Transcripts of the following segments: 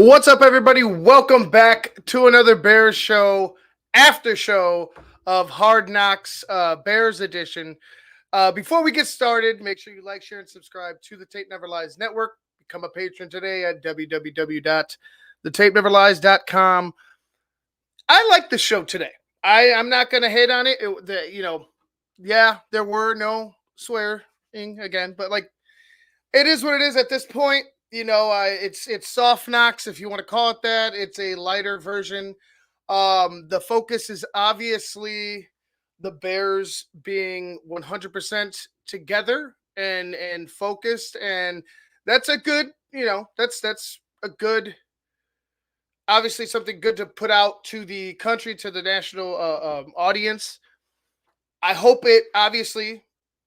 What's up, everybody? Welcome back to another Bears show, after show of Hard Knocks Bears edition. Before we get started, make sure you like, share, and subscribe to the Tape Never Lies Network. Become a patron today at www.thetapeneverlies.com. I like the show today. I'm not going to hate on it. There were no swearing again, but it is what it is at this point. It's soft knocks, if you want to call it that. It's a lighter version. The focus is obviously the Bears being 100% together and focused, and that's a good, that's a good, obviously something good to put out to the country, to the national audience. I hope it obviously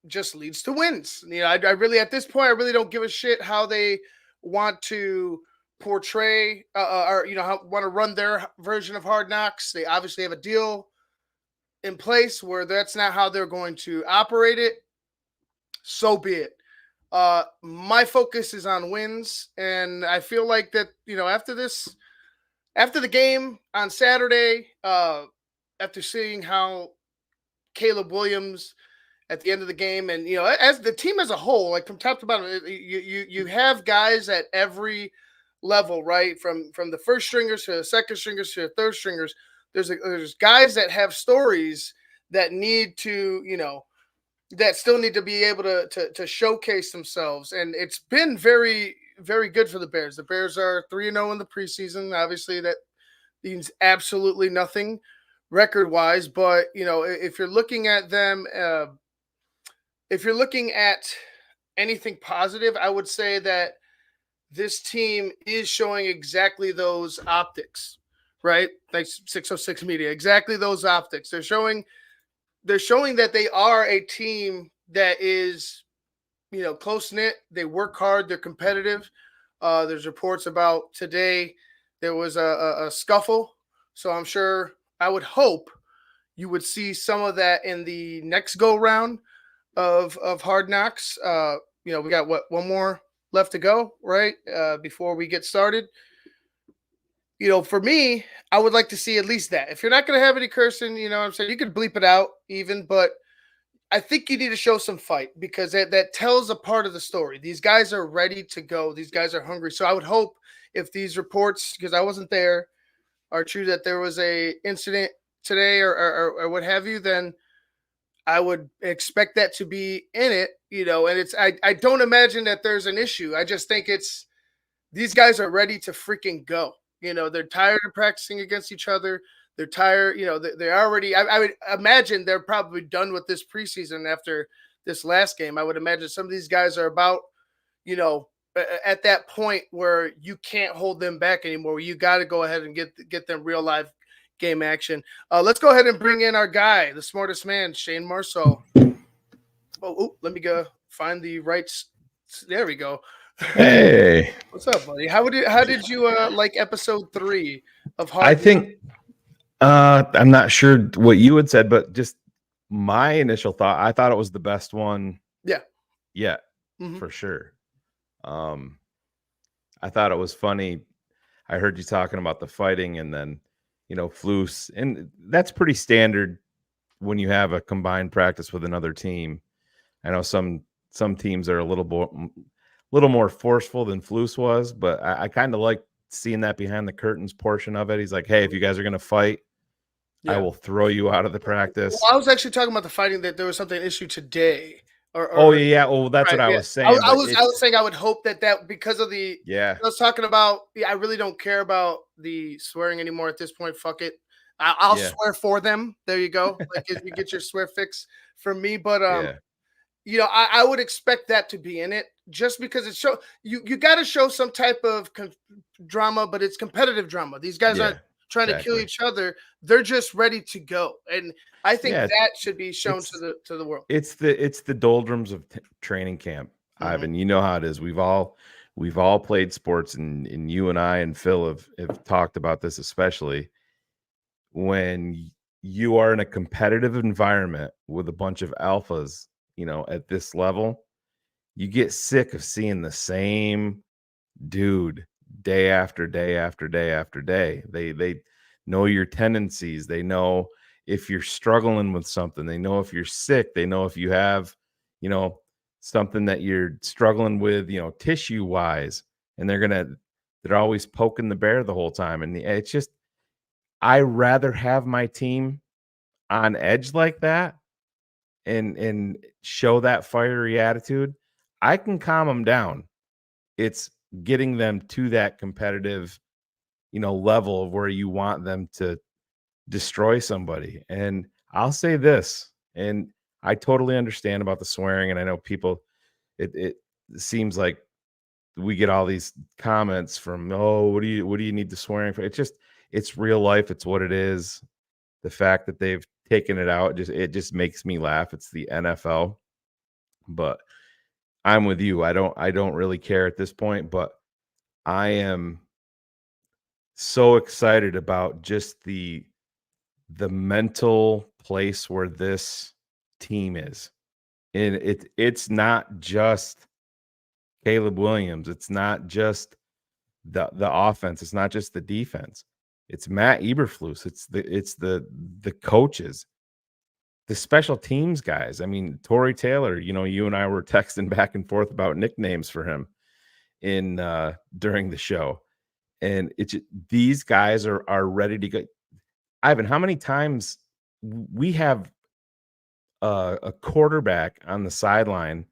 just leads to wins. I really, at this point, I really don't give a shit how they want to portray or want to run their version of Hard Knocks. They obviously have a deal in place where that's not how they're going to operate it. So be it. My focus is on wins, and I feel like that after the game on Saturday, after seeing how Caleb Williams at the end of the game, and as the team as a whole, like from top to bottom, you have guys at every level, right? From the first stringers to the second stringers to the third stringers. There's guys that have stories that need to, that still need to be able to showcase themselves, and it's been very, very good for the Bears. The Bears are 3-0 in the preseason. Obviously, that means absolutely nothing record-wise, but if you're looking at them. If you're looking at anything positive, I would say that this team is showing exactly those optics, right? Thanks, 606 Media. Exactly those optics. They're showing that they are a team that is, close-knit. They work hard. They're competitive. There's reports about today there was a scuffle. So I would hope you would see some of that in the next go-round of Hard Knocks. We got one more left to go, right? Before we get started. For me, I would like to see at least that. If you're not going to have any cursing, what I'm saying, you could bleep it out even, but I think you need to show some fight because that tells a part of the story. These guys are ready to go. These guys are hungry. So I would hope if these reports, because I wasn't there, are true that there was a incident today or what have you, then I would expect that to be in it, and I don't imagine that there's an issue. I just think these guys are ready to freaking go. They're tired of practicing against each other. They're tired, they're already, I would imagine they're probably done with this preseason after this last game. I would imagine some of these guys are about, at that point where you can't hold them back anymore. You got to go ahead and get them real life game action. Let's go ahead and bring in our guy, the smartest man, Shane Marceau. Let me go find the rights. There we go. Hey, what's up, buddy? How did you like episode 3 of Hard? I think I'm not sure what you had said, but just my initial thought, I thought it was the best one. Yeah, for sure. I thought it was funny. I heard you talking about the fighting, and then Flus, and that's pretty standard when you have a combined practice with another team. I know some teams are a little more forceful than Flus was, but I kind of like seeing that behind the curtains portion of it. He's like, hey, if you guys are going to fight, I will throw you out of the practice. Well, I was actually talking about the fighting, that there was something issue today. Yeah. Well, that's right, what I was saying. I was saying I would hope that because of the I was talking about. I really don't care about the swearing anymore at this point. Fuck it. I'll swear for them. There you go. Like you get your swear fix from me. But I would expect that to be in it, just because it's you got to show some type of drama, but it's competitive drama. These guys aren't trying to kill each other. They're just ready to go, and I think that should be shown to the world. It's the doldrums of training camp, Ivan. You know how it is. We've all played sports, and you and I and Phil have talked about this, especially when you are in a competitive environment with a bunch of alphas, at this level. You get sick of seeing the same dude day after day after day after day. They know your tendencies. They know if you're struggling with something. They know if you're sick. They know if you have, you know, something that you're struggling with, you know, tissue wise, and they're always poking the bear the whole time. And it's just, I rather have my team on edge like that and show that fiery attitude. I can calm them down. It's getting them to that competitive, you know, level of where you want them to destroy somebody. And I'll say this, and I totally understand about the swearing, and I know people, it seems like we get all these comments from, oh, what do you need the swearing for? It's real life. It's what it is. The fact that they've taken it out, it just makes me laugh. It's the NFL. But I'm with you. I don't really care at this point, but I am so excited about just the mental place where this team is. And it's not just Caleb Williams. It's not just the offense. It's not just the defense. It's Matt Eberflus. It's the coaches, the special teams guys. I mean, Torrey Taylor, you know, you and I were texting back and forth about nicknames for him in during the show. And these guys are ready to go. Ivan, how many times we have a quarterback on the sideline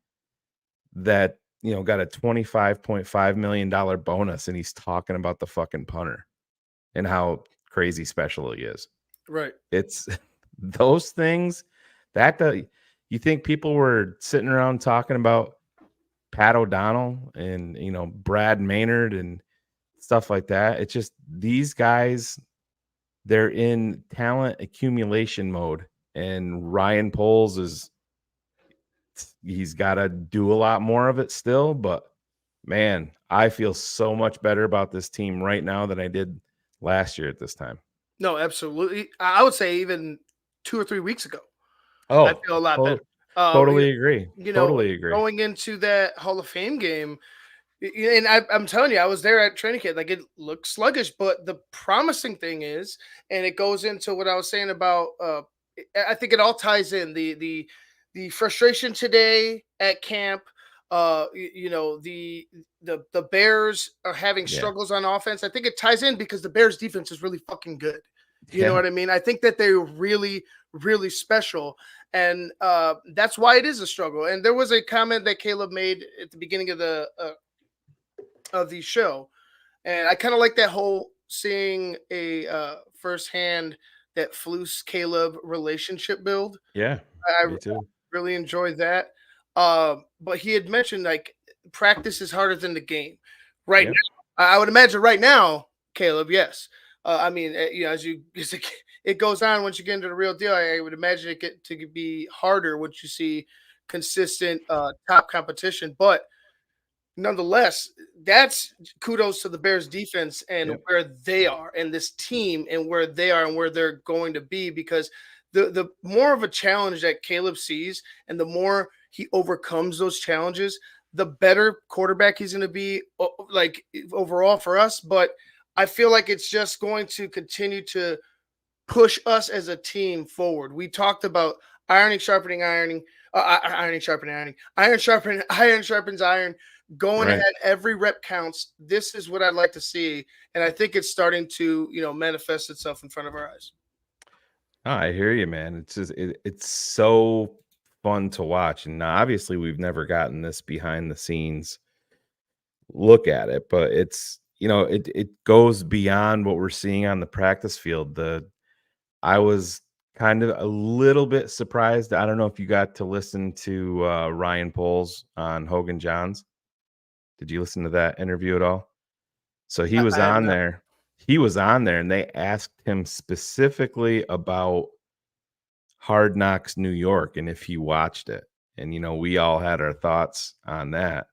that, you know, got a $25.5 million bonus, and he's talking about the fucking punter and how crazy special he is. Right. It's those things that you think people were sitting around talking about Pat O'Donnell and, you know, Brad Maynard and stuff like that. It's just these guys, they're in talent accumulation mode, and Ryan Poles he's got to do a lot more of it still, but man, I feel so much better about this team right now than I did last year at this time. No, absolutely. I would say even 2 or 3 weeks ago, I Oh, feel a lot better. to- Um, you, totally agree. you know, Totally agree. going into that Hall of Fame game, and I'm telling you, I was there at training camp. Like, it looked sluggish, but the promising thing is, and it goes into what I was saying about. I think it all ties in the frustration today at camp. The Bears are having Yeah. struggles on offense. I think it ties in because the Bears defense is really fucking good. You know Yeah. what I mean? I think that they're really, really special, and that's why it is a struggle. And there was a comment that Caleb made at the beginning of the show, and I kind of like that whole seeing a firsthand that Flus Caleb relationship build. Yeah. I Me too. really enjoyed that. But he had mentioned like practice is harder than the game. Right Yep. now, I would imagine right now, Caleb. Yes. I mean, as it goes on once you get into the real deal, I would imagine it get to be harder once you see consistent top competition. But nonetheless, that's kudos to the Bears defense and Yep. where they are and this team and where they are and where they're going to be, because the more of a challenge that Caleb sees and the more he overcomes those challenges, the better quarterback he's going to be, like, overall for us. But I feel like it's just going to continue to push us as a team forward. We talked about ironing, sharpening, ironing, sharpening, iron sharpening, iron sharpens iron. Going Right. ahead, every rep counts. This is what I'd like to see, and I think it's starting to, manifest itself in front of our eyes. Oh, I hear you, man. It's so fun to watch. And obviously we've never gotten this behind the scenes look at it, but it's, you know, it goes beyond what we're seeing on the practice field. I was kind of a little bit surprised. I don't know if you got to listen to Ryan Poles on Hogan Johns. Did you listen to that interview at all? So he was I have on not. there. He was on there, and they asked him specifically about Hard Knocks New York and if he watched it. And, you know, we all had our thoughts on that.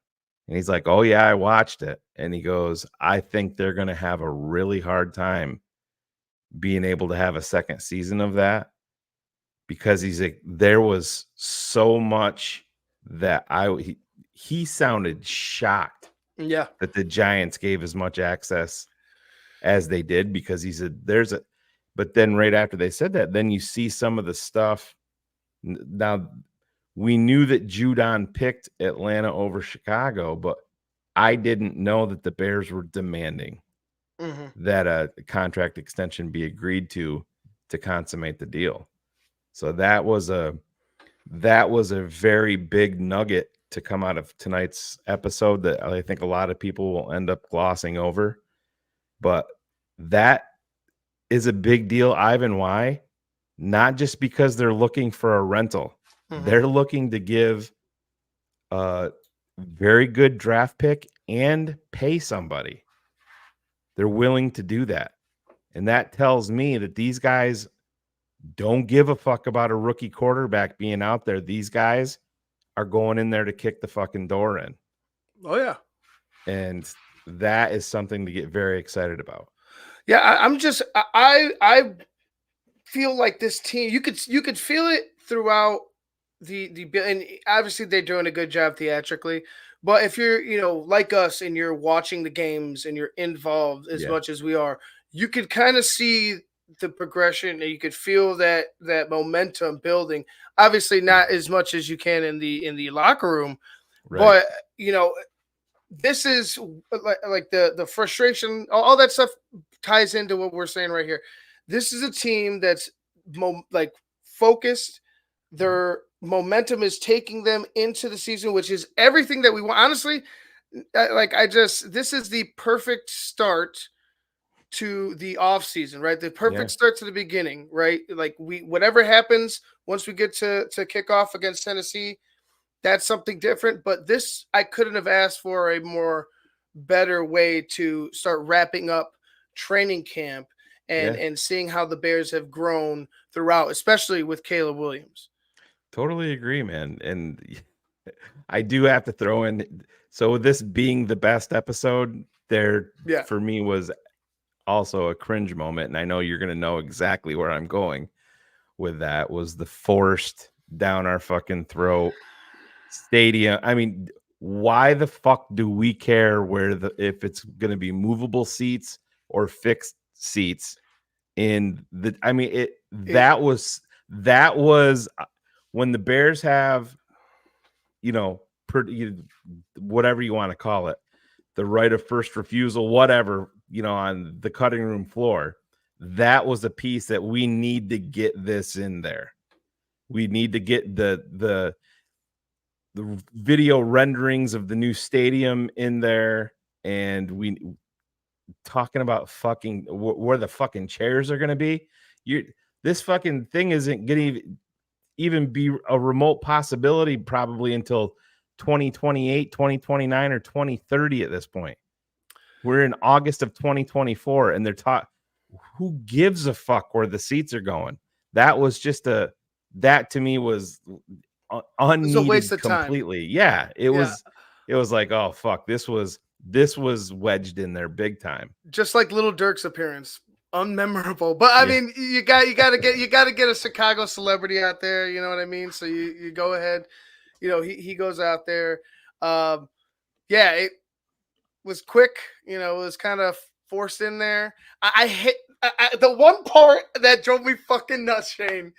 And he's like, "Oh, yeah, I watched it." And he goes, "I think they're going to have a really hard time being able to have a second season of that," because he's like, there was so much that he sounded shocked Yeah. that the Giants gave as much access as they did, because he said but then right after they said that, then you see some of the stuff. Now, we knew that Judon picked Atlanta over Chicago, but I didn't know that the Bears were demanding Hmm. that a contract extension be agreed to consummate the deal. So that was a very big nugget to come out of tonight's episode that I think a lot of people will end up glossing over. But that is a big deal, Ivan. Why? Not just because they're looking for a rental. Hmm. They're looking to give a very good draft pick and pay somebody. They're willing to do that. And that tells me that these guys don't give a fuck about a rookie quarterback being out there. These guys are going in there to kick the fucking door in. Oh yeah. And that is something to get very excited about. Yeah. I feel like this team, you could feel it throughout and obviously they're doing a good job theatrically. But if you're, like us and you're watching the games and you're involved as Yeah. much as we are, you could kind of see the progression and you could feel that momentum building. Obviously not as much as you can in the locker room, Right. but you know, this is like the frustration, all that stuff ties into what we're saying right here. This is a team that's like focused. Their momentum is taking them into the season, which is everything that we want. Honestly, this is the perfect start to the off season, right? The Yeah. perfect start to the beginning, right? Like whatever happens once we get to kick off against Tennessee, that's something different. But this, I couldn't have asked for a more better way to start wrapping up training camp and Yeah. seeing how the Bears have grown throughout, especially with Caleb Williams. Totally agree, man. And I do have to throw in, so this being the best episode, there Yeah. for me was also a cringe moment. And I know you're going to know exactly where I'm going with that, was the forced down our fucking throat stadium. I mean, why the fuck do we care if it's going to be movable seats or fixed seats in the, I mean, that was when the Bears have, whatever you want to call it, the right of first refusal, whatever, on the cutting room floor. That was a piece that we need to get this in there. We need to get the video renderings of the new stadium in there, and we talking about fucking where the fucking chairs are going to be. This fucking thing isn't going to even be a remote possibility probably until 2028, 2029, or 2030 at this point. We're in August of 2024, and they're taught. Who gives a fuck where the seats are going? That was just that to me was It's a waste unneeded of time. completely. Yeah, it Yeah. was like, oh fuck, this was wedged in there big time. Just like Little Dirk's appearance. Unmemorable. But I Yeah. mean, you gotta get a Chicago celebrity out there, you know what I mean? So you go ahead, he goes out there. Yeah, it was quick, it was kind of forced in there. I hit the one part that drove me fucking nuts, Shane,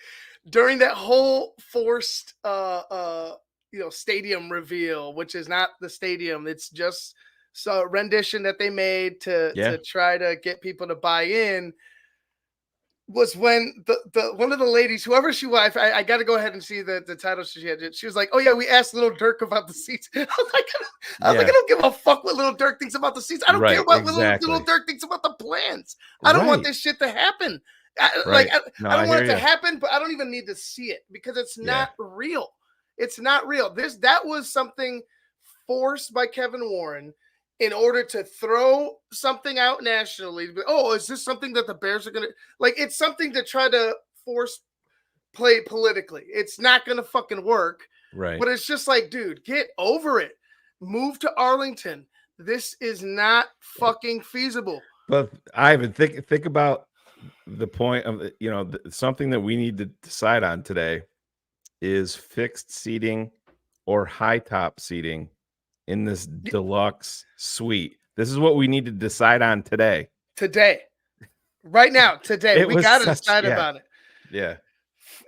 during that whole forced stadium reveal, which is not the stadium, it's just a rendition that they made to Yeah. try to get people to buy in, was when the one of the ladies, whoever she was, I got to go ahead and see the title she had. She was like, "Oh yeah, we asked Little Dirk about the seats." I was like, I Yeah. don't give a fuck what Little Dirk thinks about the seats. I don't care Right, what exactly. Little Dirk thinks about the plans. I don't want Right. this shit to happen. Right. No, I don't want hear it to ya. happen, but I don't even need to see it because it's Yeah. not real. It's not real. That was something forced by Kevin Warren in order to throw something out nationally. Oh, is this something that the Bears are gonna like? It's something to try to force play politically. It's not gonna fucking work. Right. But it's just like, dude, get over it. Move to Arlington. This is not fucking feasible. But Ivan, think about the point of something that we need to decide on today is fixed seating or high top seating in this deluxe suite. This is what we need to decide on today. Today. Right now, today. We got to decide about it. Yeah.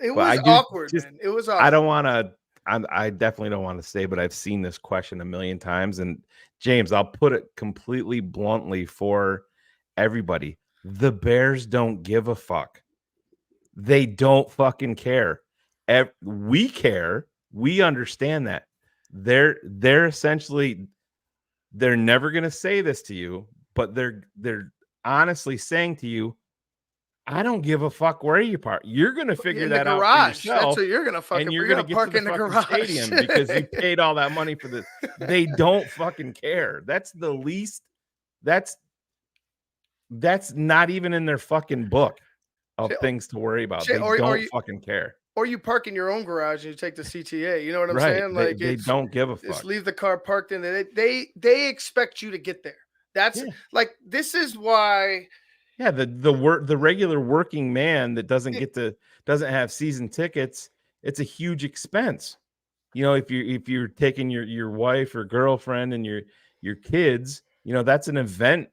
It But was awkward, man. It was awkward. I don't want to. I definitely don't want to say, but I've seen this question a million times. And James, I'll put it completely bluntly for everybody: the Bears don't give a fuck. They don't fucking care. We care. We understand that. They're essentially, they're never going to say this to you, but they're honestly saying to you, I don't give a fuck where you park. You're going to figure that out for yourself. That's what you're going to fucking. And you're going to get to the fucking stadium because you paid all that money for this. They don't fucking care. That's the least. That's not even in their fucking book of things to worry about. They don't fucking care. Or you park in your own garage and you take the CTA. You know what I'm saying? Like they don't give a fuck. Just leave the car parked in there. They expect you to get there. That's like, this is why. Yeah, the regular working man that doesn't have season tickets, it's a huge expense. You know, if you're taking your wife or girlfriend and your kids, you know, that's an event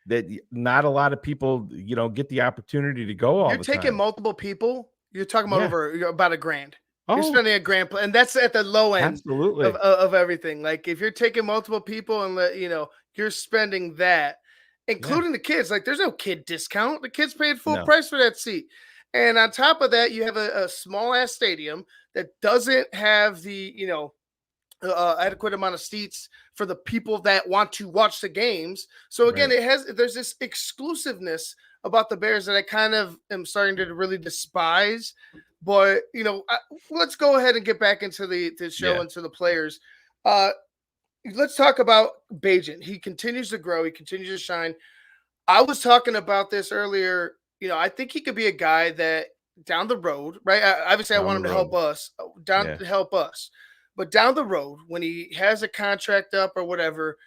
that not a lot of people, you know, get the opportunity to go all the time. You're taking multiple people, you're talking about about $1,000. You're spending $1,000, and that's at the low end of everything. Like, if you're taking multiple people and you know, you're spending that, including the kids. Like, there's no kid discount. The kids paid full price for that seat. And on top of that, you have a small ass stadium that doesn't have the, you know, adequate amount of seats for the people that want to watch the games. So again, there's this exclusiveness about the Bears that I kind of am starting to really despise. But, you know, let's go ahead and get back into the show and to the players. Let's talk about Bagent. He continues to grow. He continues to shine. I was talking about this earlier. You know, I think he could be a guy that down the road, right? Obviously, I want him to help us to help us. But down the road, when he has a contract up or whatever,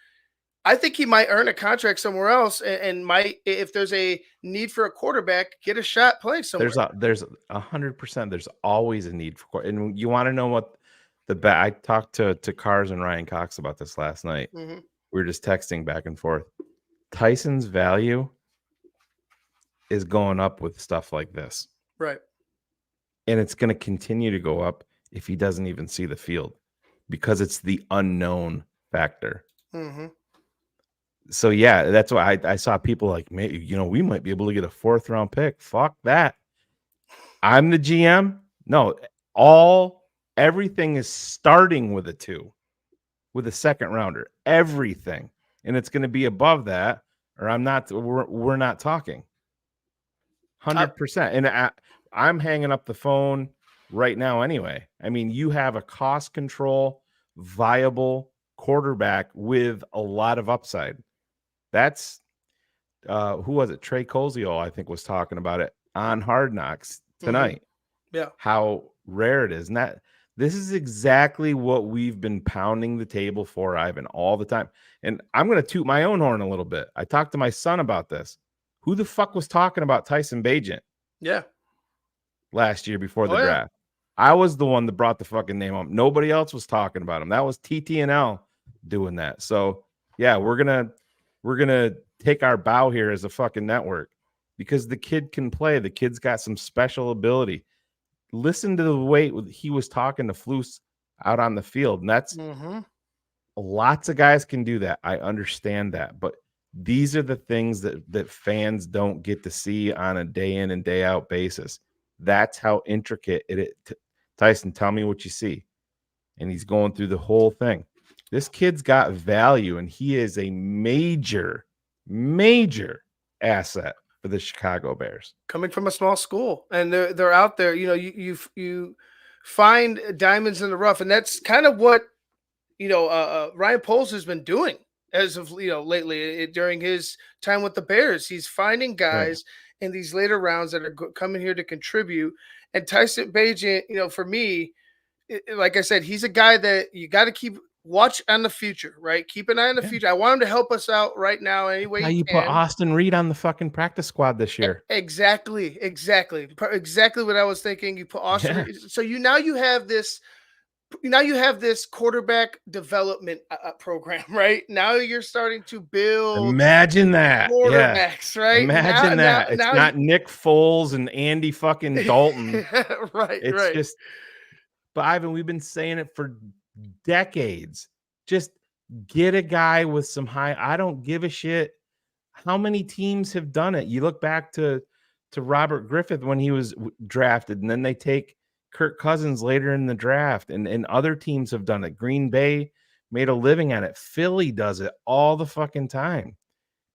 I think he might earn a contract somewhere else and might, if there's a need for a quarterback, get a shot playing somewhere. There's 100%. There's always a need for, and you want to know what I talked to Cars and Ryan Cox about this last night. We were just texting back and forth. Tyson's value is going up with stuff like this. Right. And it's going to continue to go up if he doesn't even see the field because it's the unknown factor. So, yeah, that's why I saw people like, you know, we might be able to get a 4th round pick. Fuck that. I'm the GM. No, everything is starting with a 2, with a 2nd rounder, everything. And it's going to be above that, or we're not talking 100%. And I'm hanging up the phone right now anyway. I mean, you have a cost control, viable quarterback with a lot of upside. That's who was it? Trey Colzio, I think, was talking about it on Hard Knocks tonight. Yeah. How rare it is. And this is exactly what we've been pounding the table for, Ivan, all the time. And I'm going to toot my own horn a little bit. I talked to my son about this. Who the fuck was talking about Tyson Bagent? Yeah. Last year before the draft. I was the one that brought the fucking name up. Nobody else was talking about him. That was TTNL doing that. So, yeah, we're going to take our bow here as a fucking network because the kid can play. The kid's got some special ability. Listen to the way he was talking to Flus out on the field. And that's lots of guys can do that. I understand that. But these are the things that fans don't get to see on a day in and day out basis. That's how intricate it is. Tyson, tell me what you see. And he's going through the whole thing. This kid's got value, and he is a major, major asset for the Chicago Bears. Coming from a small school, and they're out there. You know, you find diamonds in the rough, and that's kind of what Ryan Poles has been doing as of lately during his time with the Bears. He's finding guys in these later rounds that are coming here to contribute. And Tyson Bagent, for me, like I said, he's a guy that you got to watch on the future, right? Keep an eye on the future. I want him to help us out right now anyway. How you put Austin Reed on the fucking practice squad this year. Exactly what I was thinking. You put Austin Reed. So you have this now you have this quarterback development program, right? Now you're starting to build Imagine that. Yeah. quarterbacks, right? Now, Imagine now, that. It's now, not Nick Foles and Andy fucking Dalton. right, It's right. just, but Ivan, we've been saying it for decades. Just get a guy with some high. I don't give a shit how many teams have done it. You look back to Robert Griffith when he was drafted, and then they take Kirk Cousins later in the draft, and other teams have done it. Green Bay made a living at it. Philly does it all the fucking time.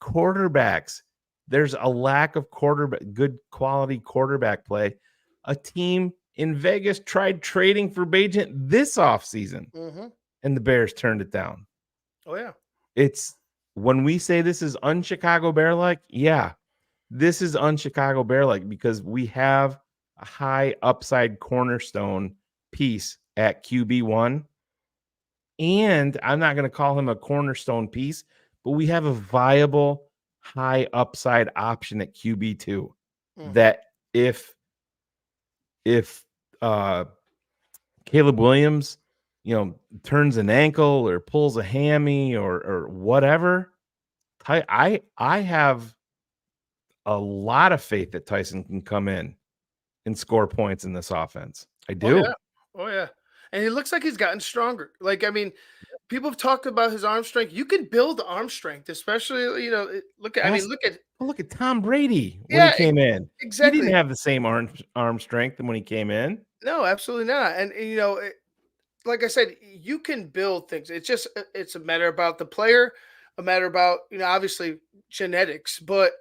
Quarterbacks, there's a lack of good quality quarterback play. A team in Vegas tried trading for Bajent this offseason, Mm-hmm. and the Bears turned it down. Oh yeah. It's when we say this is un-Chicago Bear-like, yeah, this is un-Chicago Bear-like because we have a high upside cornerstone piece at QB1. And I'm not going to call him a cornerstone piece, but we have a viable high upside option at QB2 Mm-hmm. that if Caleb Williams, turns an ankle or pulls a hammy or whatever, I have a lot of faith that Tyson can come in and score points in this offense. I Oh yeah. do. Oh yeah. And he looks like he's gotten stronger. Like, I mean, people have talked about his arm strength. You can build arm strength, especially, look at, I mean, Ask, look at, look at Tom Brady when he yeah, came in. He didn't exactly. have the same arm strength than when he came in. No, absolutely not. And, like I said, you can build things. It's a matter about the player, a matter about, obviously genetics, but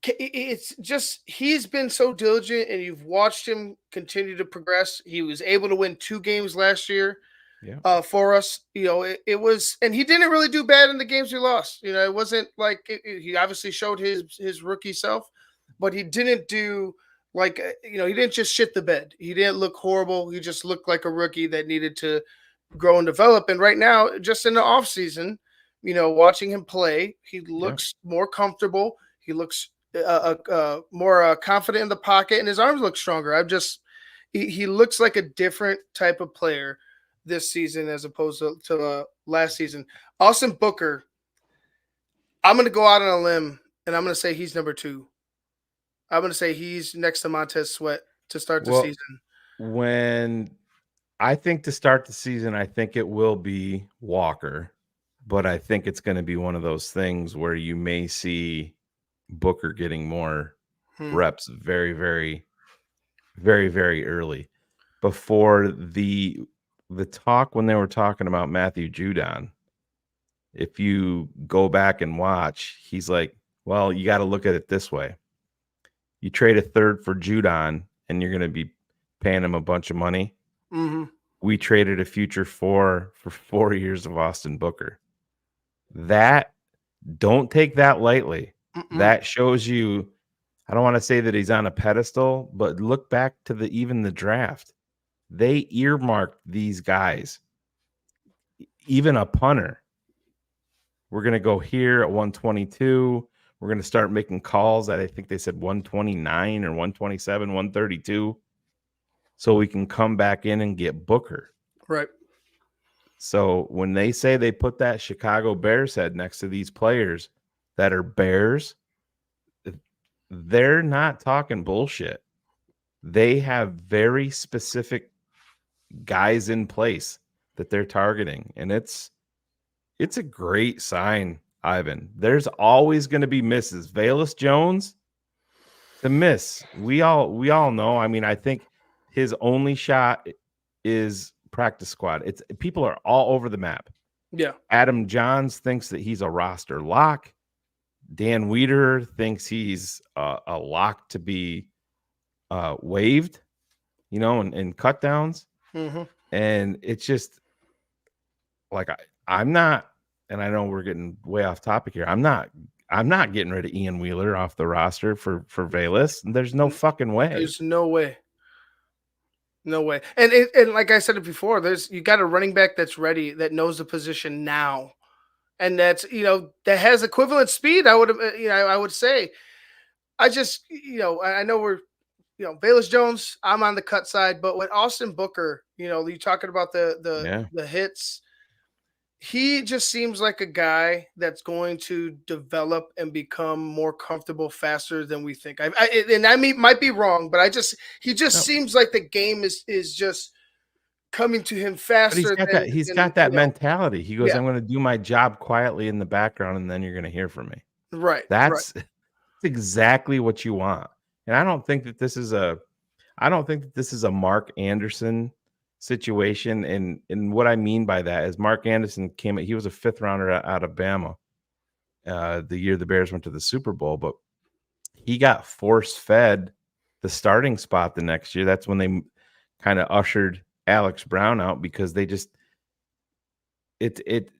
it's just he's been so diligent and you've watched him continue to progress. He was able to win 2 games last year Yeah. for us. It was, and he didn't really do bad in the games we lost. It wasn't like he obviously showed his rookie self, but he didn't do like he didn't just shit the bed. He didn't look horrible. He just looked like a rookie that needed to grow and develop. And right now, just in the off season, watching him play, he Yeah. looks more comfortable. He looks more confident in the pocket, and his arms look stronger. He looks like a different type of player this season as opposed to last season. Austin Booker, I'm going to go out on a limb, and I'm going to say he's number 2. I'm going to say he's next to Montez Sweat to start the Well, season. when I think to start the season, I think it will be Walker, but I think it's going to be one of those things where you may see Booker getting more reps very, very, very, very early before the talk when they were talking about Matthew Judon. If you go back and watch, he's like, well, you got to look at it this way. You trade a third for Judon and you're going to be paying him a bunch of money. Mm-hmm. We traded a future for 4 years of Austin Booker. That, don't take that lightly. Mm-mm. That shows you, I don't want to say that he's on a pedestal, but look back to even the draft. They earmarked these guys, even a punter. We're going to go here at 122. We're going to start making calls at, I think they said 129 or 127, 132. So we can come back in and get Booker. Right. So when they say they put that Chicago Bears head next to these players that are Bears, they're not talking bullshit. They have very specific guys in place that they're targeting. And it's a great sign, Ivan. There's always going to be misses. Velus Jones, the miss. We all know. I mean, I think his only shot is practice squad. It's people are all over the map. Yeah. Adam Johns thinks that he's a roster lock. Dan Weeder thinks he's a lock to be waived, and cut downs. Mm-hmm. And it's just like I'm not, and I know we're getting way off topic here. I'm not getting rid of Ian Wheeler off the roster for Velus. There's no fucking way. There's no way. No way. And like I said it before, you got a running back that's ready, that knows the position now, and that's that has equivalent speed. I would say. I just I know we're Bayless Jones, I'm on the cut side, but with Austin Booker, you talking about Yeah. the hits, he just seems like a guy that's going to develop and become more comfortable faster than we think. And I mean, might be wrong, but he just No, seems like the game is just coming to him but he's faster got than that he's than got that mentality. He goes, yeah, "I'm gonna do my job quietly in the background, and then you're gonna hear from me." right, right. That's exactly what you want. And I don't think that this is a Mark Anderson situation. And what I mean by that is Mark Anderson he was a fifth rounder out of Bama the year the Bears went to the Super Bowl, but he got force fed the starting spot the next year. That's when they kind of ushered Alex Brown out because they just it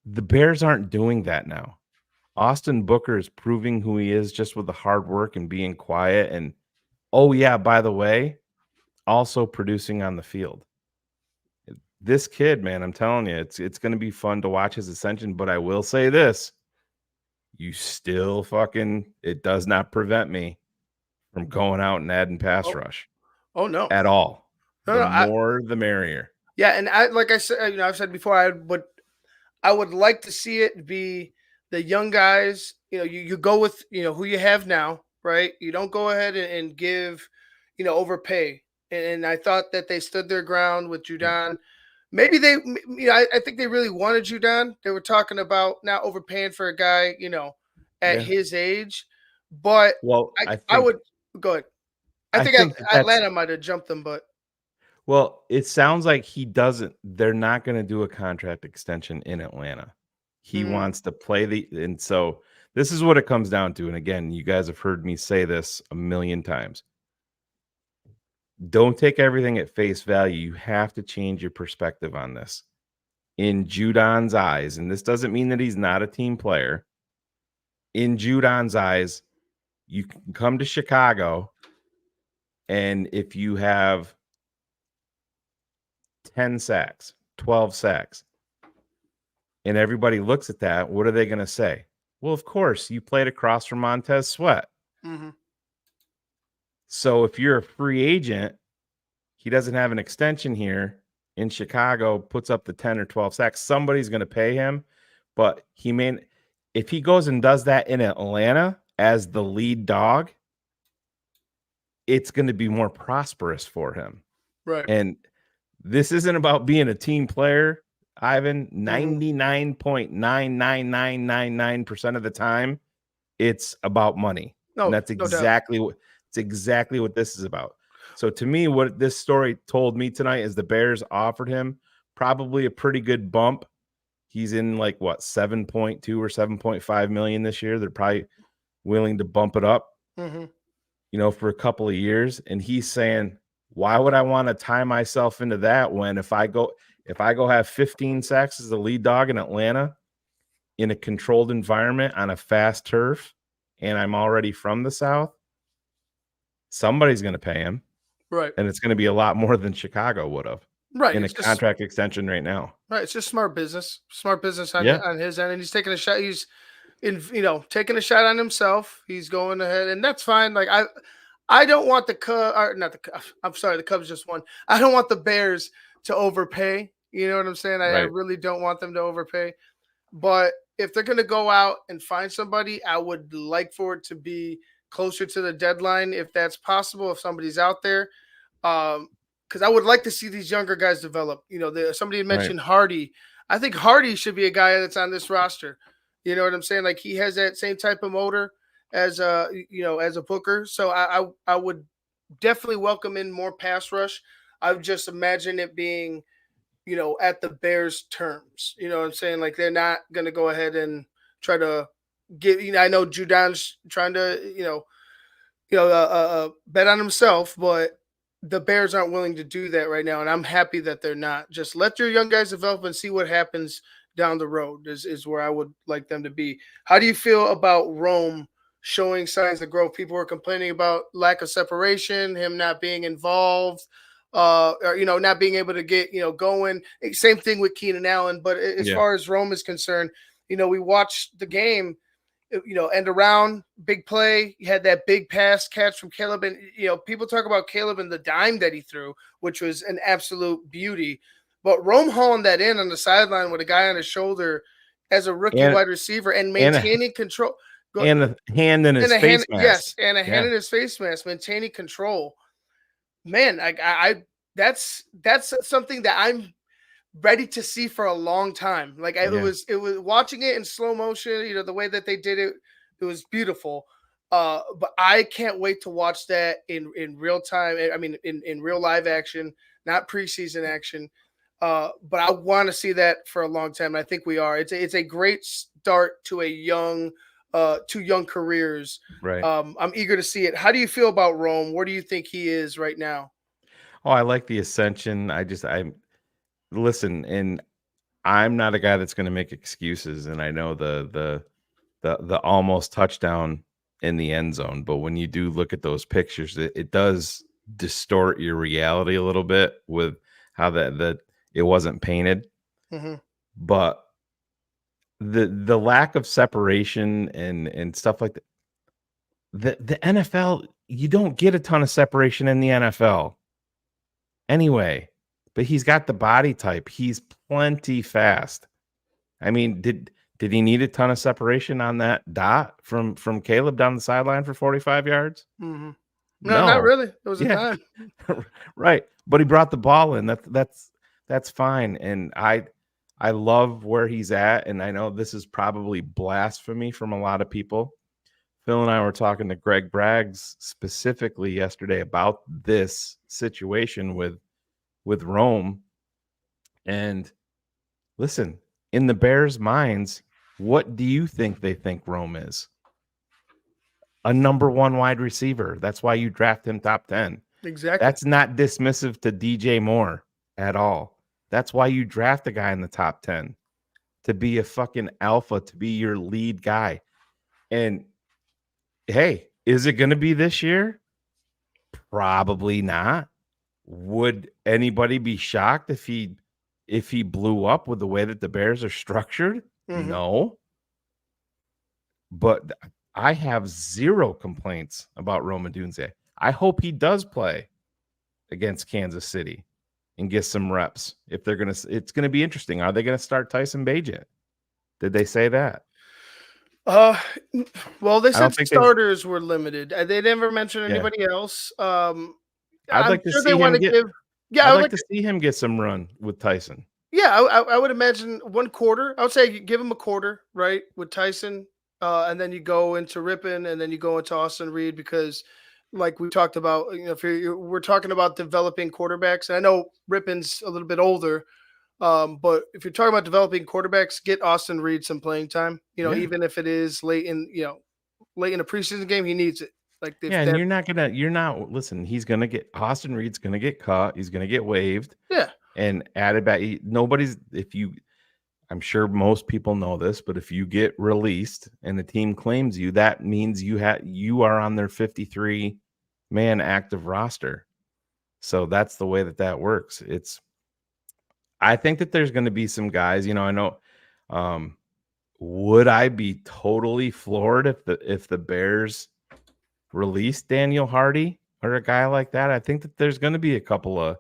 the Bears aren't doing that now. Austin Booker is proving who he is just with the hard work and being quiet. And oh yeah, by the way, also producing on the field. This kid, man, I'm telling you, it's going to be fun to watch his ascension. But I will say this: you still it does not prevent me from going out and adding pass Oh, rush oh no, at all. no, The no. more, the merrier. Yeah, and like I said, I've said before, I would like to see it be the young guys. You go with who you have now, right? You don't go ahead and give, overpay. And I thought that they stood their ground with Mm, Judon. Maybe I think they really wanted Judon. They were talking about not overpaying for a guy, at yeah. his age. But Well, I would go ahead. I I think think that's Atlanta might have jumped them, but well, it sounds like they're not going to do a contract extension in Atlanta. He mm, wants to play and so this is what it comes down to. And again, you guys have heard me say this a million times. Don't take everything at face value. You have to change your perspective on this. In Judon's eyes, and this doesn't mean that he's not a team player. In Judon's eyes, you can come to Chicago, and if you have 10 sacks, 12 sacks, and everybody looks at that, what are they going to say? Well, of course, you played across from Montez Sweat. mm-hmm, So if you're a free agent, he doesn't have an extension here in Chicago, puts up the 10 or 12 sacks, somebody's going to pay him. But if he goes and does that in Atlanta as the lead dog, it's going to be more prosperous for him. right. And this isn't about being a team player, Ivan. Mm-hmm. 99.99999% of the time, it's about money. And No, that's no doubt. exactly what this is about. So to me, what this story told me tonight is the Bears offered him probably a pretty good bump. He's in like what 7.2 or 7.5 million this year. They're probably willing to bump it up, Mm-hmm. for a couple of years. And he's saying, why would I want to tie myself into that when if I go have 15 sacks as the lead dog in Atlanta in a controlled environment on a fast turf, and I'm already from the South, somebody's going to pay him. Right. And it's going to be a lot more than Chicago would have Right. in a It's just contract extension right now. right. It's just smart business. Smart business on Yeah, on his end, and he's taking a shot. He's taking a shot on himself. He's going ahead, and that's fine. Like I don't want the Cubs, or not the Cubs. I'm sorry, the Cubs just won. I don't want the Bears to overpay. You know what I'm saying? I right, really don't want them to overpay. But if they're going to go out and find somebody, I would like for it to be closer to the deadline if that's possible. If somebody's out there, because I would like to see these younger guys develop. Somebody had right, mentioned Hardy. I think Hardy should be a guy that's on this roster. You know what I'm saying? Like he has that same type of motor as as a Booker. So I would definitely welcome in more pass rush. I would just imagine it being at the Bears' terms. You know what I'm saying? Like they're not going to go ahead and try to get. I know Judon's trying to bet on himself, but the Bears aren't willing to do that right now, and I'm happy that they're not. Just let your young guys develop and see what happens down the road. Is where I would like them to be. How do you feel about Rome showing signs of growth? People were complaining about lack of separation, him not being involved, or not being able to get going. Same thing with Keenan Allen, but as yeah, far as Rome is concerned, we watched the game end around, big play. You had that big pass catch from Caleb. And, people talk about Caleb and the dime that he threw, which was an absolute beauty. But Rome hauling that in on the sideline with a guy on his shoulder as a rookie And wide receiver and and maintaining control. and a hand in his And a hand, face mask. yes, and a hand Yeah. in his face mask, maintaining control. Man, that's something that I'm ready to see for a long time. Like it Yeah. was watching it in slow motion, the way that they did it, it was beautiful. But I can't wait to watch that in real time. I mean, in real live action, not preseason action. But I want to see that for a long time. I think we are. It's a great start to two young careers. Right. I'm eager to see it. How do you feel about Rome? Where do you think he is right now? Oh, I like the ascension. I listen, and I'm not a guy that's going to make excuses. And I know the almost touchdown in the end zone, but when you do look at those pictures, it does distort your reality a little bit with how that it wasn't painted. Mm-hmm. But the lack of separation and stuff like that. The NFL, you don't get a ton of separation in the NFL anyway, but he's got the body type. He's plenty fast. I mean, did he need a ton of separation on that dot from Caleb down the sideline for 45 yards? Mm-hmm. No, not No. really. It was a Yeah. dime. Right. But he brought the ball in. That's fine. And I love where he's at. And I know this is probably blasphemy from a lot of people. Phil and I were talking to Greg Braggs specifically yesterday about this situation with Rome. And listen, in the Bears' minds, what do you think they think Rome is? A number one wide receiver. That's why you draft him top 10. Exactly. That's not dismissive to DJ Moore at all. That's why you draft a guy in the top 10 to be a fucking alpha, to be your lead guy. And hey, is it going to be this year? Probably not. Would anybody be shocked if he blew up with the way that the Bears are structured? Mm-hmm. No. But I have zero complaints about Rome Odunze. I hope he does play against Kansas City and get some reps. If they're gonna, it's gonna be interesting. Are they gonna start Tyson Bagent? Did they say that? Well, they said starters were limited. They never mentioned anybody else. I'd like to sure see they want him to get. give. Yeah, I'd like to see him get some run with Tyson. Yeah, I would imagine one quarter. I would say give him a quarter, right, with Tyson, and then you go into Rippon, and then you go into Austin Reed because, like we talked about, if we're talking about developing quarterbacks, and I know Rippon's a little bit older, but if you're talking about developing quarterbacks, get Austin Reed some playing time. Even if it is late in a preseason game, he needs it. Like and you're not listen. He's gonna get Austin Reed's gonna get caught. He's gonna get waived. Yeah. And added back. I'm sure most people know this, but if you get released and the team claims you, that means you are on their 53-man active roster. So that's the way that works. I think that there's going to be some guys, I know. Would I be totally floored if the Bears released Daniel Hardy or a guy like that? I think that there's going to be a couple of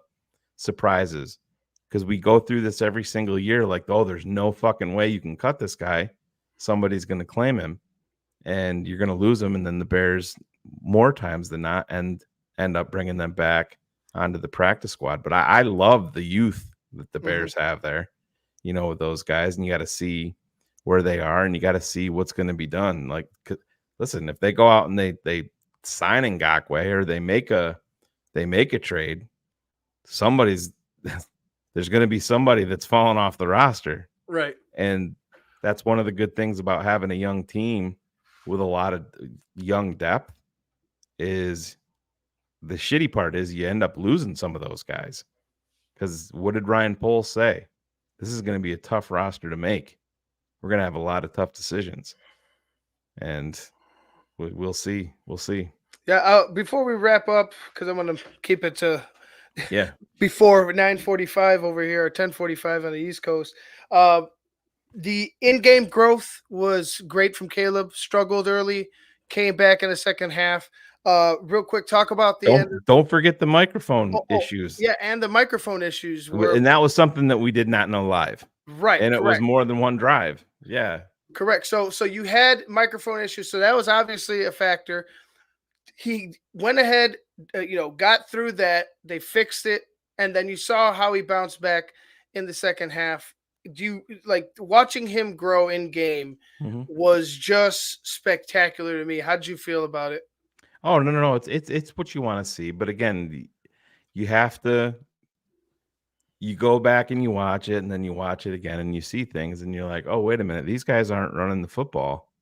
surprises because we go through this every single year. Like, oh, there's no fucking way you can cut this guy. Somebody's going to claim him and you're going to lose him. And then the Bears more times than not end up bringing them back onto the practice squad. But I love the youth that the Bears have there, with those guys, and you got to see where they are and you got to see what's going to be done. Like, listen, if they go out and they sign Ngakoue or they make a trade, there's going to be somebody that's fallen off the roster. Right. And that's one of the good things about having a young team with a lot of young depth is the shitty part is you end up losing some of those guys. Because what did Ryan Poles say? This is going to be a tough roster to make. We're going to have a lot of tough decisions. And we'll see. We'll see. Yeah. Before we wrap up, because I'm going to keep it to Yeah. before 9:45 over here or 10:45 on the East Coast. The in-game growth was great from Caleb. Struggled early, came back in the second half. Real quick, talk about the end. Don't forget the microphone Oh, issues. yeah, and the microphone issues were And that was something that we did not know live. right. And it was Correct. more than one drive. Yeah. Correct. So you had microphone issues. So that was obviously a factor. He went ahead, got through that. They fixed it, and then you saw how he bounced back in the second half. Do you like watching him grow in game? Mhm. Was just spectacular to me. How did you feel about it? Oh, no. It's what you want to see. But again, you have to you go back and you watch it, and then you watch it again and you see things and you're like, oh, wait a minute, these guys aren't running the football.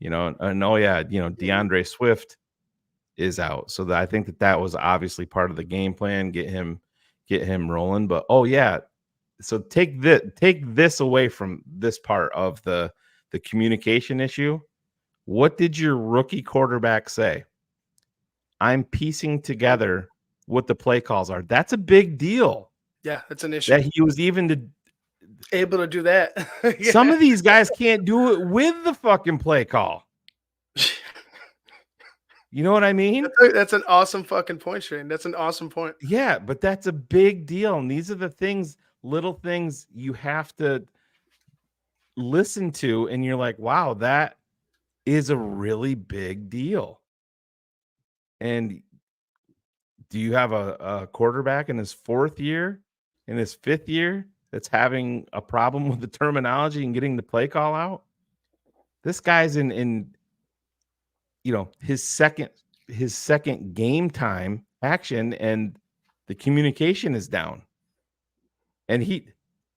And oh yeah, DeAndre Swift is out. So I think that was obviously part of the game plan, get him rolling. But oh yeah, so take this away from this part of the communication issue. What did your rookie quarterback say? I'm piecing together what the play calls are. That's a big deal. Yeah, that's an issue. That he was even Able to do that. Yeah. Some of these guys can't do it with the fucking play call. You know what I mean? That's an awesome fucking point, Shane. That's an awesome point. Yeah, but that's a big deal. And these are the things, little things you have to listen to. And you're like, wow, that is a really big deal. And do you have a quarterback in his fourth year, in his fifth year, that's having a problem with the terminology and getting the play call out? This guy's in his second game time action, and the communication is down. And he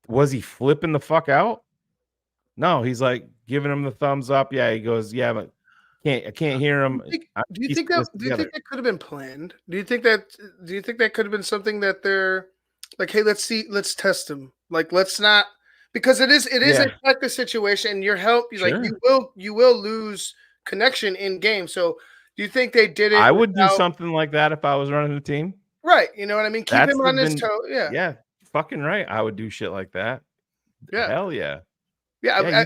flipping the fuck out? No, he's like giving him the thumbs up. Yeah, he goes, yeah, but I can't hear him. Do you think that could have been planned? Do you think that could have been something that they're like, hey, let's test him. Like, let's not, because it is a practice situation. Your help, like you will lose connection in game. So do you think they did it? I would do something like that if I was running the team. Right. You know what I mean? Keep him on his toe. Yeah. Yeah. Fucking right. I would do shit like that. Yeah. Hell yeah. Yeah.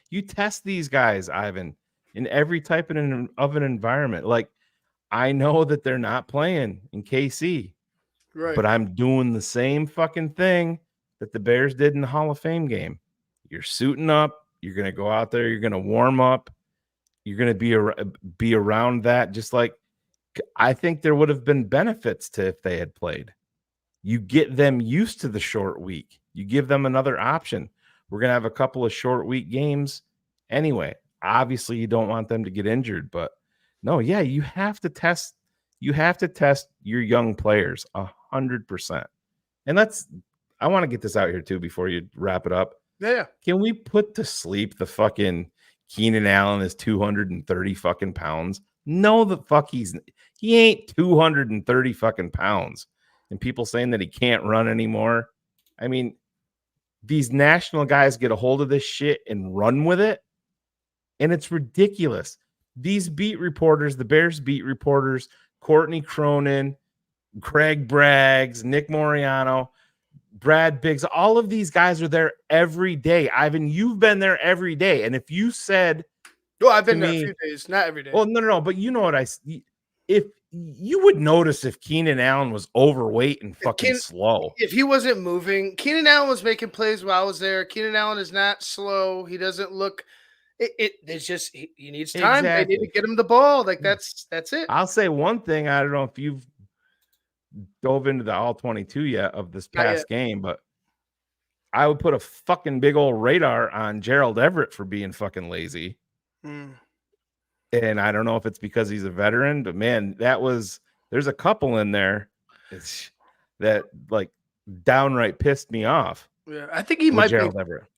You test these guys, Ivan, in every type of an environment. Like, I know that they're not playing in KC, right, but I'm doing the same fucking thing that the Bears did in the Hall of Fame game. You're suiting up. You're going to go out there. You're going to warm up. You're going to be around that. Just like, I think there would have been benefits to if they had played. You get them used to the short week. You give them another option. We're going to have a couple of short week games anyway. Obviously, you don't want them to get injured, but no, yeah, you have to test. You have to test your young players 100%. And I want to get this out here too before you wrap it up. Yeah. Can we put to sleep the fucking Keenan Allen is 230 fucking pounds? No, the fuck he ain't 230 fucking pounds. And people saying that he can't run anymore. I mean, these national guys get a hold of this shit and run with it. And it's ridiculous. These beat reporters, the Bears beat reporters, Courtney Cronin, Craig Braggs, Nick Moriano, Brad Biggs, all of these guys are there every day. Ivan, you've been there every day. And if you said, well, I've been there a few days, not every day. Well, no. But you know what if you would notice if Keenan Allen was overweight and fucking slow. If he wasn't moving, Keenan Allen was making plays while I was there. Keenan Allen is not slow. He doesn't look. It's just he needs time. Exactly. They need to get him the ball. Like that's it. I'll say one thing. I don't know if you've dove into the all 22 yet of this past game, but I would put a fucking big old radar on Gerald Everett for being fucking lazy. And I don't know if it's because he's a veteran, but man, there's a couple in there that like downright pissed me off. Yeah, I think he might be.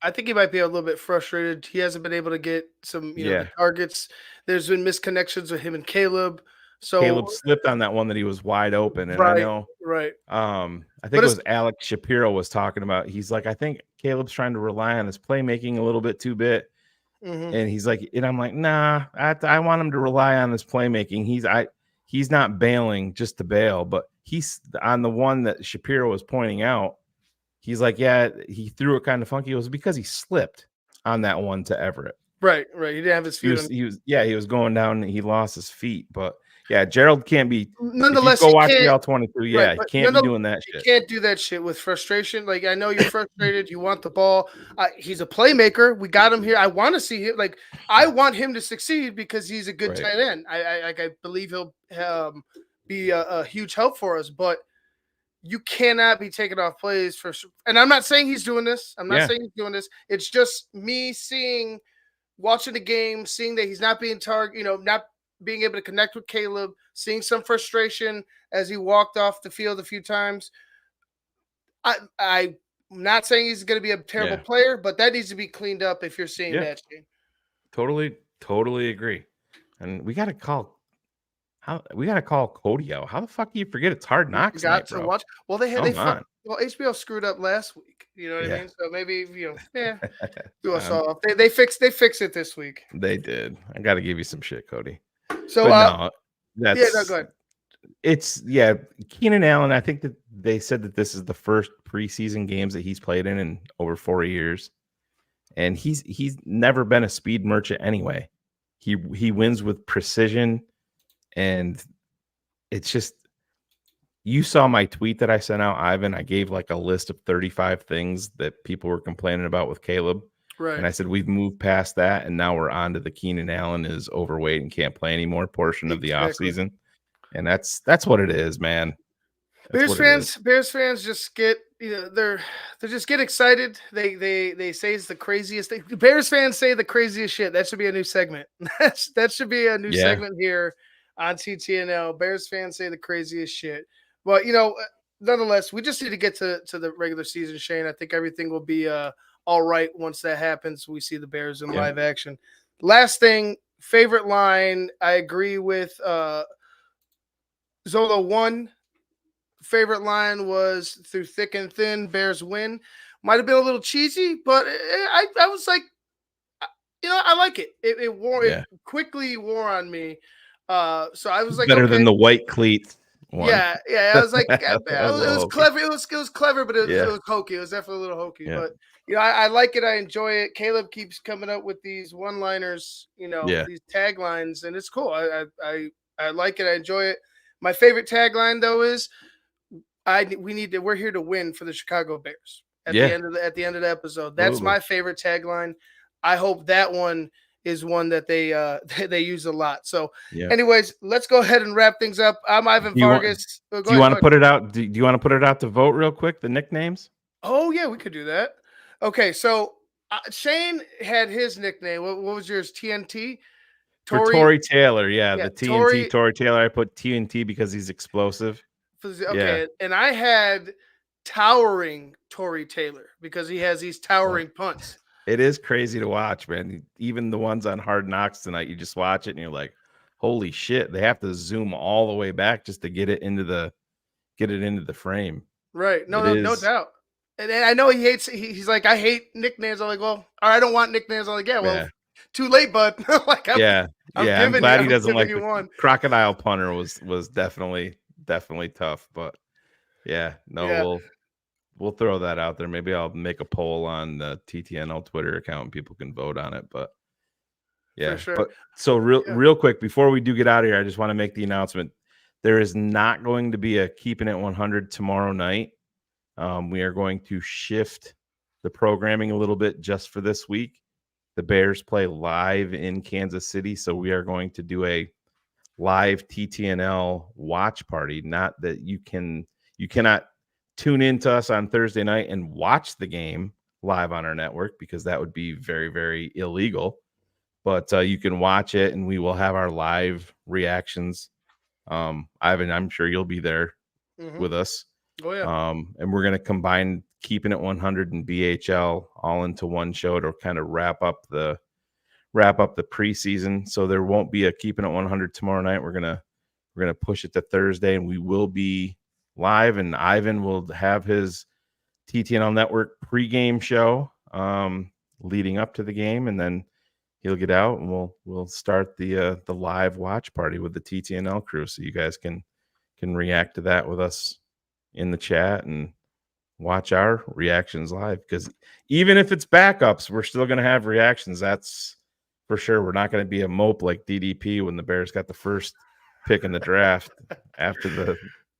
I think he might be a little bit frustrated. He hasn't been able to get some, the targets. There's been misconnections with him and Caleb. So Caleb slipped on that one that he was wide open, and right, I know. Right. I think it was Alex Shapiro was talking about. He's like, I think Caleb's trying to rely on his playmaking a little bit too bit. And he's like, and I'm like, nah, I want him to rely on his playmaking. He's not bailing just to bail, but he's on the one that Shapiro was pointing out. He's like, yeah, he threw it kind of funky. It was because he slipped. on that one to Everett. Right. He didn't have his He feet was on. he was going down and he lost his feet. But yeah, Gerald can't be. If you Nonetheless, go he watch the can't. all 22, Right, yeah, he but can't be nonetheless, doing that he shit. can't do that shit with frustration. Like, I know you're frustrated. You want the ball. He's a playmaker. We got him here. I want to see him. Like, I want him to succeed because he's a good Right. tight end. I believe he'll be a huge help for us. But you cannot be taking off plays for. And I'm not saying he's doing this. I'm not Yeah. saying he's doing this. It's just me watching the game, seeing that he's not being not being able to connect with Caleb, seeing some frustration as he walked off the field a few times. I'm not saying he's going to be a terrible Yeah. player, but that needs to be cleaned up if you're seeing Yeah. that. Shane. Totally agree. And we got to call Cody out. How the fuck do you forget it's Hard You Knocks got night, to bro? watch. Well, HBO screwed up last week. You know what I Yeah. mean? So maybe do us off. They fixed it this week. They did. I got to give you some shit, Cody. So But no, that's go ahead. it's Keenan Allen. I think that they said that this is the first preseason games that he's played in over 4 years, and he's never been a speed merchant anyway. He wins with precision, and it's just, you saw my tweet that I sent out, Ivan. I gave like a list of 35 things that people were complaining about with Caleb. Right. And I said, we've moved past that, and now we're on to the Keenan Allen is overweight and can't play anymore portion of the offseason. And that's what it is, man. Bears fans just get, they just get excited. They say it's the craziest thing. Bears fans say the craziest shit. That should be a new segment. That should be a new segment here on TTNL. Bears fans say the craziest shit. But nonetheless, we just need to get to the regular season, Shane. I think everything will be all right once that happens. We see the Bears in live action. Last thing, favorite line. I agree with Zolo 1. Favorite line was through thick and thin, Bears win. Might have been a little cheesy, but I was like, I like it. It quickly wore on me. So I was like, better than the white cleats one. Yeah. I was like, it was clever. It was clever, but it was hokey. It was definitely a little hokey. Yeah. But I like it. I enjoy it. Caleb keeps coming up with these one-liners, these taglines, and it's cool. I like it. I enjoy it. My favorite tagline though is, we're here to win for the Chicago Bears at the end of the episode. That's my favorite tagline. I hope that one is one that they use a lot. So anyways, let's go ahead and wrap things up. I'm Ivan Vargas. Do you want to put it out? Do you want to put it out to vote real quick? The nicknames? Oh yeah, we could do that. Okay, so Shane had his nickname. What was yours? TNT? Tory Taylor. Yeah, the TNT Tory Taylor. I put TNT because he's explosive. Okay, and I had towering Tory Taylor because he has these towering punts. It is crazy to watch, man. Even the ones on Hard Knocks tonight, you just watch it and you're like, holy shit, they have to zoom all the way back just to get it into the frame. Right. No doubt. And I know he hates, he's like, I hate nicknames. I'm like, well, or I don't want nicknames. I'm like, well, too late, bud. Like, I'm glad he doesn't like the crocodile punter was definitely tough, but we'll throw that out there. Maybe I'll make a poll on the TTNL Twitter account and people can vote on it. But yeah, for sure. But so real quick before we do get out of here, I just want to make the announcement. There is not going to be a Keeping It 100 tomorrow night. We are going to shift the programming a little bit just for this week. The Bears play live in Kansas City, so we are going to do a live TTNL watch party. Not that you cannot tune in to us on Thursday night and watch the game live on our network because that would be very, very illegal. But you can watch it, and we will have our live reactions. Ivan, I'm sure you'll be there with us. Oh yeah. And we're going to combine Keeping It 100 and BHL all into one show to kind of wrap up the preseason. So there won't be a Keeping It 100 tomorrow night. We're gonna push it to Thursday, and we will be live. And Ivan will have his TTNL Network pregame show leading up to the game, and then he'll get out and we'll start the live watch party with the TTNL crew, so you guys can react to that with us in the chat, and watch our reactions live, because even if it's backups, we're still going to have reactions. That's for sure. We're not going to be a mope like DDP when the Bears got the first pick in the draft after the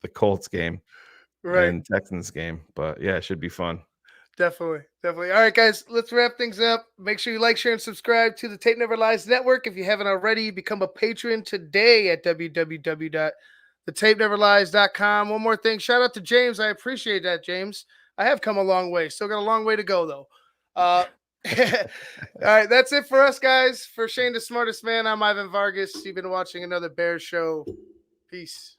Colts game Right. and Texans game. But yeah, it should be fun. Definitely. Definitely. All right, guys, let's wrap things up. Make sure you like, share, and subscribe to the Tape Never Lies Network. If you haven't already, become a patron today at www.thetapeneverlies.com. One more thing. Shout out to James. I appreciate that, James. I have come a long way. Still got a long way to go, though. All right, that's it for us, guys. For Shane, the smartest man, I'm Ivan Vargas. You've been watching another Bears show. Peace.